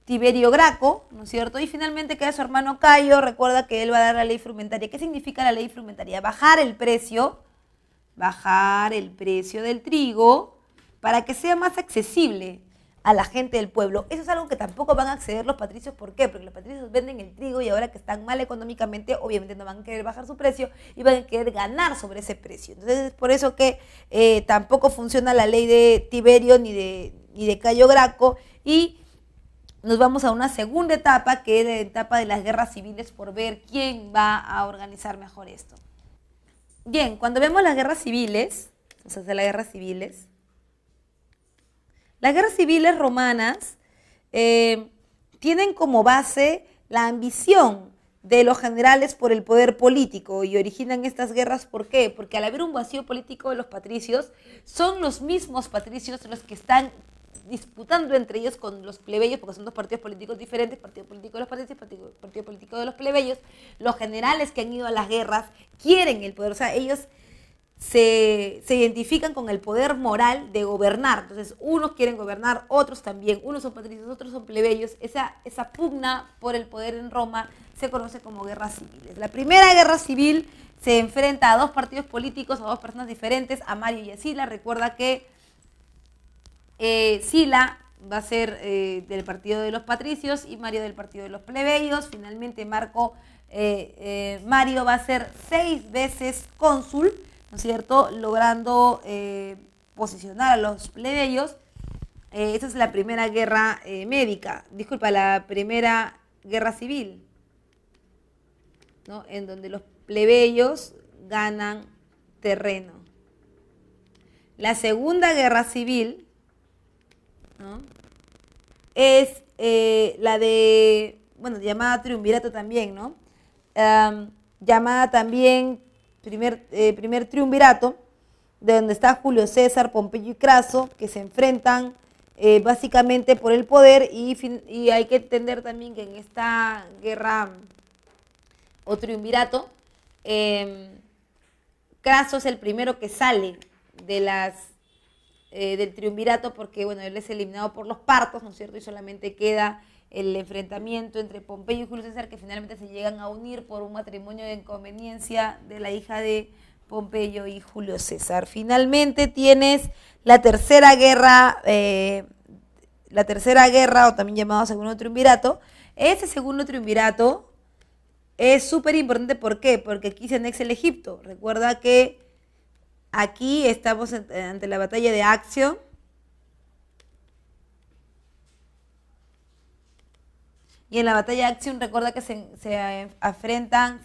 Tiberio Graco, ¿no es cierto? Y finalmente queda su hermano Cayo, recuerda que él va a dar la ley frumentaria. ¿Qué significa la ley frumentaria? Bajar el precio del trigo para que sea más accesible a la gente del pueblo. Eso es algo que tampoco van a acceder los patricios. ¿Por qué? Porque los patricios venden el trigo y ahora que están mal económicamente, obviamente no van a querer bajar su precio y van a querer ganar sobre ese precio. Entonces es por eso que tampoco funciona la ley de Tiberio ni de Cayo Graco y nos vamos a una segunda etapa, que es la etapa de las guerras civiles, por ver quién va a organizar mejor esto. Bien, cuando vemos las guerras civiles, las guerras civiles romanas tienen como base la ambición de los generales por el poder político y originan estas guerras. ¿Por qué? Porque al haber un vacío político de los patricios, son los mismos patricios los que están disputando entre ellos con los plebeyos, porque son dos partidos políticos diferentes, partido político de los patricios, partido político de los plebeyos. Los generales que han ido a las guerras quieren el poder, o sea, ellos se identifican con el poder moral de gobernar. Entonces, unos quieren gobernar, otros también, unos son patricios, otros son plebeyos. Esa pugna por el poder en Roma se conoce como guerras civiles. La primera guerra civil se enfrenta a dos partidos políticos, a dos personas diferentes, a Mario y a Sila. Recuerda que Sila va a ser del partido de los patricios y Mario del partido de los plebeyos. Finalmente Mario va a ser 6 veces cónsul, ¿no es cierto?, logrando posicionar a los plebeyos. Esa es la primera guerra la primera guerra civil, ¿no?, en donde los plebeyos ganan terreno. La segunda guerra civil, ¿no?, es llamada triunvirato también, ¿no? Llamada también primer triunvirato, de donde está Julio César, Pompeyo y Craso, que se enfrentan básicamente por el poder y hay que entender también que en esta guerra o triunvirato, Craso es el primero que sale del triunvirato porque, bueno, él es eliminado por los partos, ¿no es cierto? Y solamente queda el enfrentamiento entre Pompeyo y Julio César, que finalmente se llegan a unir por un matrimonio de conveniencia de la hija de Pompeyo y Julio César. Finalmente tienes la tercera guerra, o también llamado segundo triunvirato. Ese segundo triunvirato es súper importante. ¿Por qué? Porque aquí se anexa el Egipto. Recuerda que aquí estamos ante la batalla de Accio. Y en la batalla de Acción recuerda que se enfrentan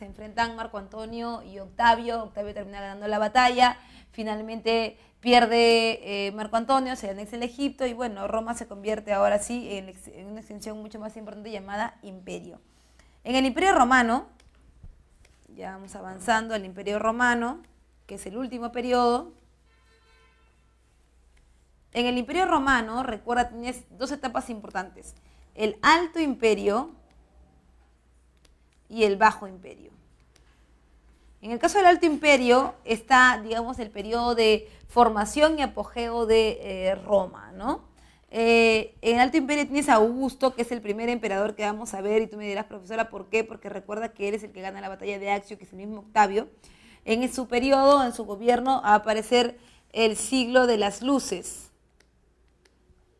Marco Antonio y Octavio. Octavio termina ganando la batalla. Finalmente pierde Marco Antonio, se anexa el Egipto y bueno, Roma se convierte ahora sí en una extensión mucho más importante llamada imperio. En el Imperio Romano, ya vamos avanzando al Imperio Romano, que es el último periodo. En el Imperio Romano, recuerda, tienes dos etapas importantes: el Alto Imperio y el Bajo Imperio. En el caso del Alto Imperio está, digamos, el periodo de formación y apogeo de Roma, ¿no? En el Alto Imperio tienes a Augusto, que es el primer emperador que vamos a ver, y tú me dirás, profesora, ¿por qué? Porque recuerda que él es el que gana la batalla de Accio, que es el mismo Octavio. En su periodo, en su gobierno, va a aparecer el siglo de las luces.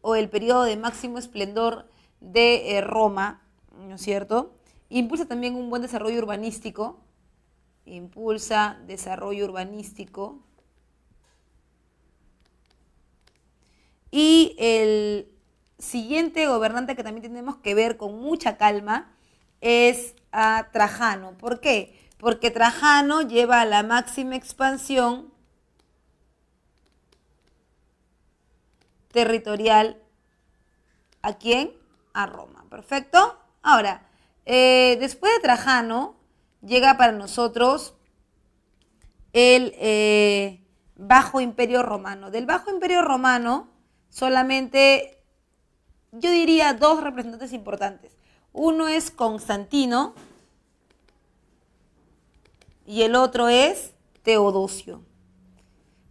o el periodo de máximo esplendor de Roma, ¿no es cierto? Impulsa también un buen desarrollo urbanístico, impulsa desarrollo urbanístico. Y el siguiente gobernante que también tenemos que ver con mucha calma es a Trajano. ¿Por qué? Porque Trajano lleva a la máxima expansión territorial. ¿A quién? A Roma. ¿Perfecto? Ahora, después de Trajano, llega para nosotros el Bajo Imperio Romano. Del Bajo Imperio Romano, solamente, yo diría, dos representantes importantes. Uno es Constantino y el otro es Teodosio.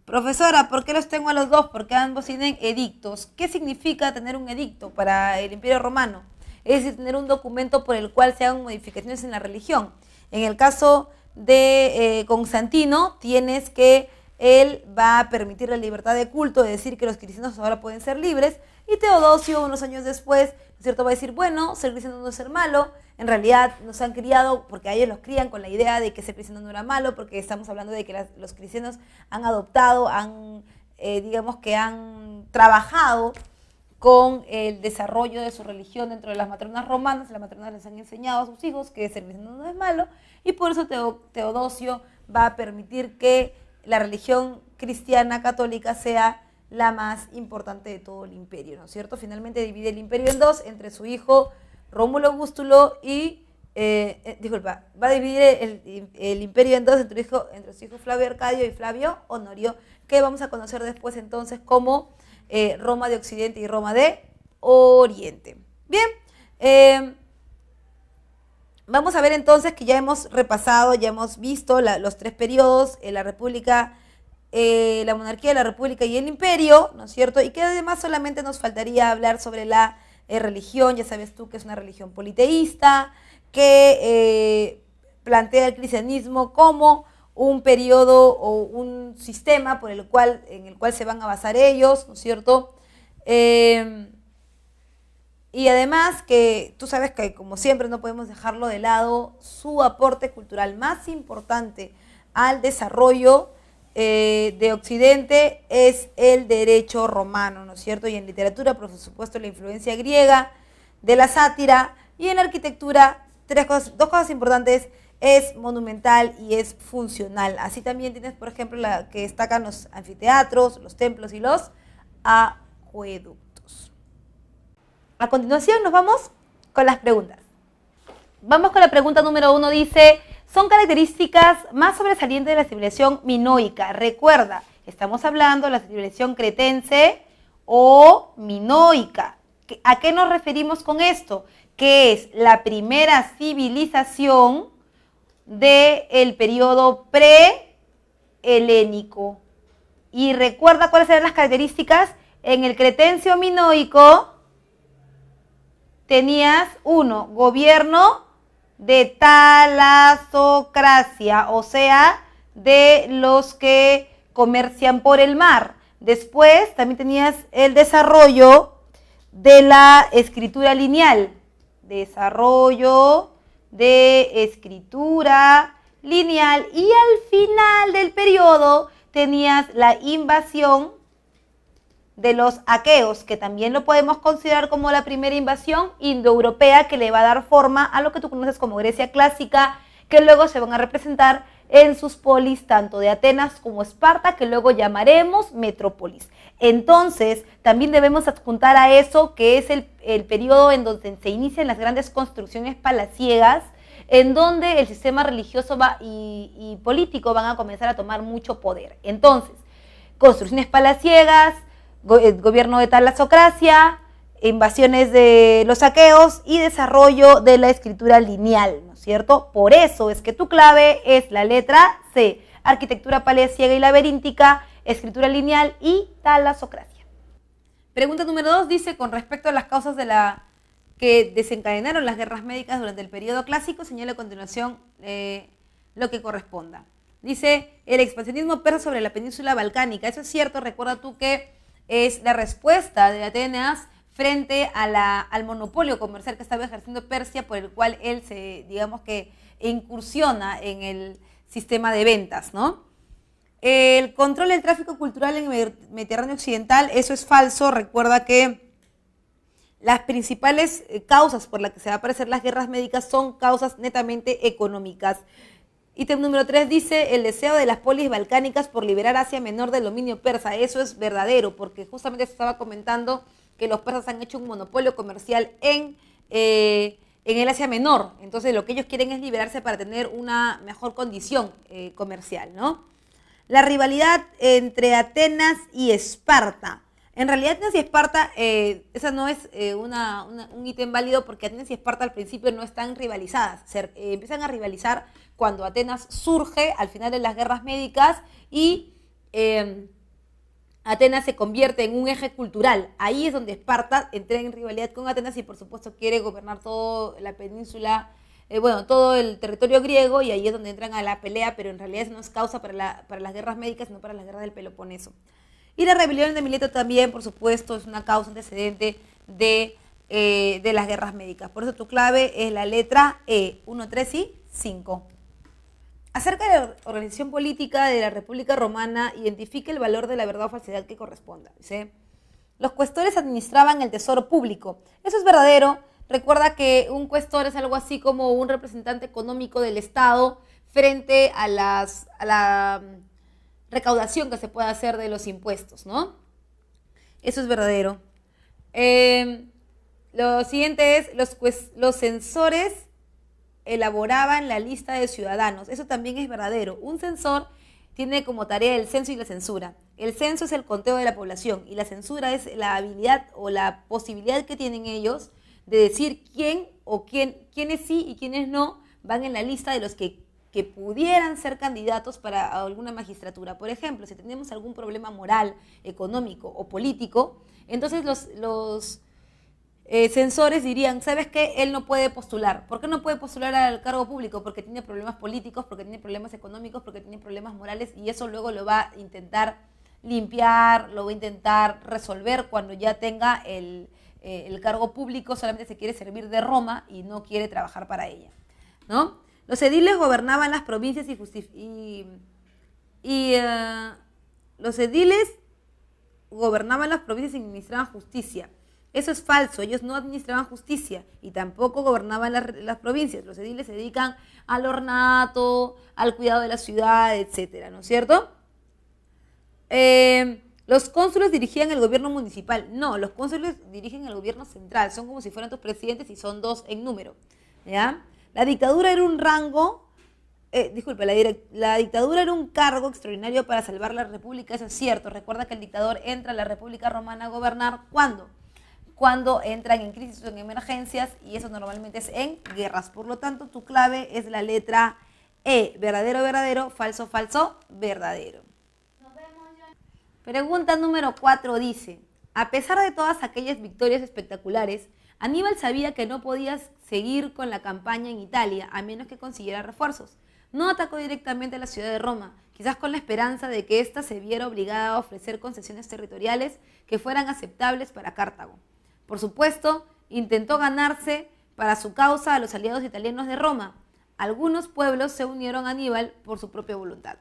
Profesora, ¿por qué los tengo a los dos? Porque ambos tienen edictos. ¿Qué significa tener un edicto para el Imperio Romano? Es decir, tener un documento por el cual se hagan modificaciones en la religión. En el caso de Constantino, tienes que él va a permitir la libertad de culto, es decir, que los cristianos ahora pueden ser libres, y Teodosio, unos años después, ¿no es cierto?, va a decir, bueno, ser cristiano no es ser malo, en realidad nos han criado, porque a ellos los crían con la idea de que ser cristiano no era malo, porque estamos hablando de que los cristianos han adoptado, digamos que han trabajado con el desarrollo de su religión dentro de las matronas romanas. Las matronas les han enseñado a sus hijos que ser cristiano no es malo, y por eso Teodosio va a permitir que la religión cristiana católica sea la más importante de todo el imperio, ¿no es cierto? Finalmente divide el imperio en dos, entre su hijo Rómulo Augustulo y, va a dividir el imperio en dos entre su hijo Flavio Arcadio y Flavio Honorio, que vamos a conocer después entonces como Roma de Occidente y Roma de Oriente. Bien, vamos a ver entonces que ya hemos repasado, ya hemos visto los tres periodos, la República, la monarquía, la república y el imperio, ¿no es cierto? Y que además solamente nos faltaría hablar sobre la religión. Ya sabes tú que es una religión politeísta, que plantea el cristianismo como un periodo o un sistema en el cual se van a basar ellos, ¿no es cierto? Y además que tú sabes que, como siempre, no podemos dejarlo de lado, su aporte cultural más importante al desarrollo de Occidente es el derecho romano, ¿no es cierto? Y en literatura, por supuesto, la influencia griega, de la sátira, y en arquitectura, dos cosas importantes: es monumental y es funcional. Así también tienes, por ejemplo, la que destacan los anfiteatros, los templos y los acueductos. A continuación nos vamos con las preguntas. Vamos con la pregunta número 1, dice: son características más sobresalientes de la civilización minoica. Recuerda, estamos hablando de la civilización cretense o minoica. ¿A qué nos referimos con esto? Que es la primera civilización del periodo pre-helénico. Y recuerda cuáles eran las características. En el cretense o minoico tenías, 1, gobierno de talasocracia, o sea, de los que comercian por el mar. Después también tenías el desarrollo de la escritura lineal. Desarrollo de escritura lineal. Y al final del periodo tenías la invasión de los aqueos, que también lo podemos considerar como la primera invasión indoeuropea, que le va a dar forma a lo que tú conoces como Grecia clásica, que luego se van a representar en sus polis, tanto de Atenas como Esparta, que luego llamaremos metrópolis. Entonces, también debemos adjuntar a eso que es el periodo en donde se inician las grandes construcciones palaciegas, en donde el sistema religioso y político van a comenzar a tomar mucho poder. Entonces, construcciones palaciegas, gobierno de talasocracia, invasiones de los aqueos y desarrollo de la escritura lineal, ¿no es cierto? Por eso es que tu clave es la letra C: arquitectura palaciega y laberíntica, escritura lineal y talasocracia. Pregunta número 2 dice: con respecto a las causas que desencadenaron las guerras médicas durante el periodo clásico, señala a continuación lo que corresponda. Dice: el expansionismo persa sobre la península balcánica. Eso es cierto. Recuerda tú que es la respuesta de Atenas frente a al monopolio comercial que estaba ejerciendo Persia, por el cual él digamos que incursiona en el sistema de ventas, ¿no? El control del tráfico cultural en el Mediterráneo Occidental, eso es falso. Recuerda que las principales causas por las que se van a aparecer las guerras médicas son causas netamente económicas. Ítem número 3 dice, el deseo de las polis balcánicas por liberar Asia Menor del dominio persa. Eso es verdadero, porque justamente se estaba comentando que los persas han hecho un monopolio comercial en el Asia Menor. Entonces lo que ellos quieren es liberarse para tener una mejor condición comercial, ¿no? La rivalidad entre Atenas y Esparta. En realidad Atenas y Esparta, esa no es un ítem válido, porque Atenas y Esparta al principio no están rivalizadas. Empiezan a rivalizar cuando Atenas surge al final de las guerras médicas y Atenas se convierte en un eje cultural. Ahí es donde Esparta entra en rivalidad con Atenas y por supuesto quiere gobernar toda la península, todo el territorio griego, y ahí es donde entran a la pelea, pero en realidad eso no es causa para las guerras médicas, sino para las guerras del Peloponeso. Y la rebelión de Mileto también, por supuesto, es una causa antecedente de las guerras médicas. Por eso tu clave es la letra E, 1, 3 y 5. Acerca de la organización política de la República Romana, identifique el valor de la verdad o falsedad que corresponda. ¿Sí? Los cuestores administraban el tesoro público. Eso es verdadero. Recuerda que un cuestor es algo así como un representante económico del Estado frente a la recaudación que se puede hacer de los impuestos, ¿no? Eso es verdadero. Lo siguiente es, los censores elaboraban la lista de ciudadanos. Eso también es verdadero. Un censor tiene como tarea el censo y la censura. El censo es el conteo de la población y la censura es la habilidad o la posibilidad que tienen ellos de decir quiénes sí y quiénes no van en la lista de los que pudieran ser candidatos para alguna magistratura. Por ejemplo, si tenemos algún problema moral, económico o político, entonces los censores dirían, ¿sabes qué? Él no puede postular. ¿Por qué no puede postular al cargo público? Porque tiene problemas políticos, porque tiene problemas económicos, porque tiene problemas morales, y eso luego lo va a intentar limpiar, lo va a intentar resolver cuando ya tenga el cargo público. Solamente se quiere servir de Roma y no quiere trabajar para ella, ¿no? Los ediles gobernaban las provincias los ediles gobernaban las provincias y administraban justicia. Eso es falso, ellos no administraban justicia y tampoco gobernaban las provincias. Los ediles se dedican al ornato, al cuidado de la ciudad, etcétera, ¿no es cierto? Los cónsules dirigían el gobierno municipal. No, los cónsules dirigen el gobierno central. Son como si fueran tus presidentes y son 2 en número, ¿ya? La dictadura era un rango, la dictadura era un cargo extraordinario para salvar la república. Eso es cierto. Recuerda que el dictador entra a la República Romana a gobernar, ¿cuándo? Cuando entran en crisis o en emergencias, y eso normalmente es en guerras. Por lo tanto, tu clave es la letra E. Verdadero, verdadero, falso, falso, verdadero. Pregunta número 4 dice, a pesar de todas aquellas victorias espectaculares, Aníbal sabía que no podía seguir con la campaña en Italia a menos que consiguiera refuerzos. No atacó directamente a la ciudad de Roma, quizás con la esperanza de que ésta se viera obligada a ofrecer concesiones territoriales que fueran aceptables para Cartago. Por supuesto, intentó ganarse para su causa a los aliados italianos de Roma. Algunos pueblos se unieron a Aníbal por su propia voluntad.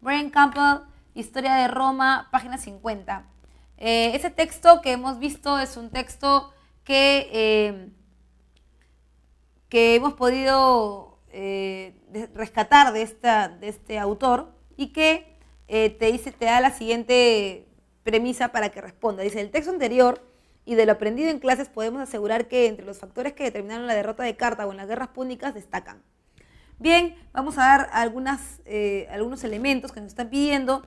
Brian Campbell, Historia de Roma, página 50. Ese texto que hemos visto es un texto que hemos podido rescatar de este autor y que te da la siguiente premisa para que responda. Dice, el texto anterior y de lo aprendido en clases podemos asegurar que entre los factores que determinaron la derrota de Cartago en las guerras púnicas destacan. Bien, vamos a dar algunos elementos que nos están pidiendo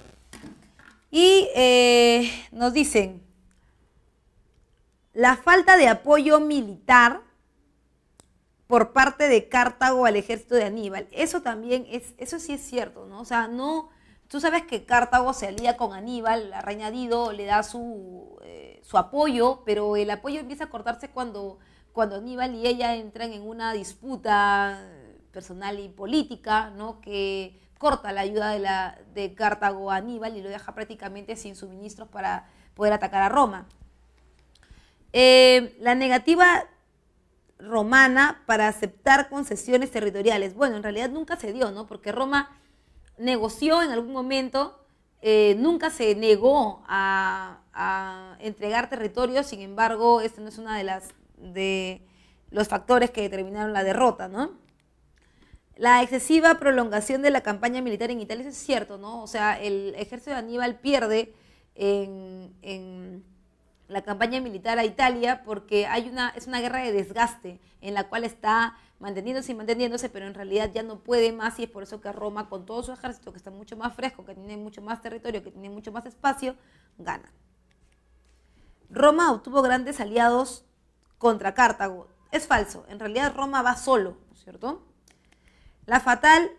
y nos dicen la falta de apoyo militar por parte de Cartago al ejército de Aníbal. Eso sí es cierto, ¿no? O sea, no, tú sabes que Cartago se alía con Aníbal, la reina Dido le da su apoyo, pero el apoyo empieza a cortarse cuando Aníbal y ella entran en una disputa personal y política, ¿no? Que corta la ayuda de Cartago a Aníbal y lo deja prácticamente sin suministros para poder atacar a Roma. La negativa romana para aceptar concesiones territoriales. Bueno, en realidad nunca se dio, ¿no? Porque Roma negoció en algún momento, nunca se negó a entregar territorios, sin embargo, este no es una de los factores que determinaron la derrota, ¿no? La excesiva prolongación de la campaña militar en Italia, eso es cierto, ¿no? O sea, el ejército de Aníbal pierde en la campaña militar a Italia porque es una guerra de desgaste en la cual está manteniéndose y manteniéndose, pero en realidad ya no puede más, y es por eso que Roma, con todo su ejército, que está mucho más fresco, que tiene mucho más territorio, que tiene mucho más espacio, gana. Roma obtuvo grandes aliados contra Cartago. Es falso, en realidad Roma va solo, ¿no es cierto? La fatal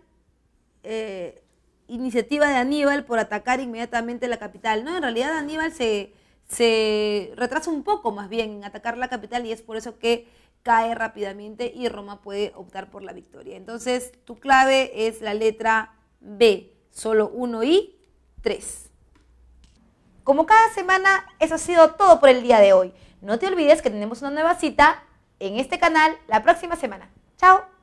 iniciativa de Aníbal por atacar inmediatamente la capital. No, en realidad Aníbal se retrasa un poco más bien en atacar la capital y es por eso que cae rápidamente y Roma puede optar por la victoria. Entonces, tu clave es la letra B, solo 1 y 3. Como cada semana, eso ha sido todo por el día de hoy. No te olvides que tenemos una nueva cita en este canal la próxima semana. ¡Chao!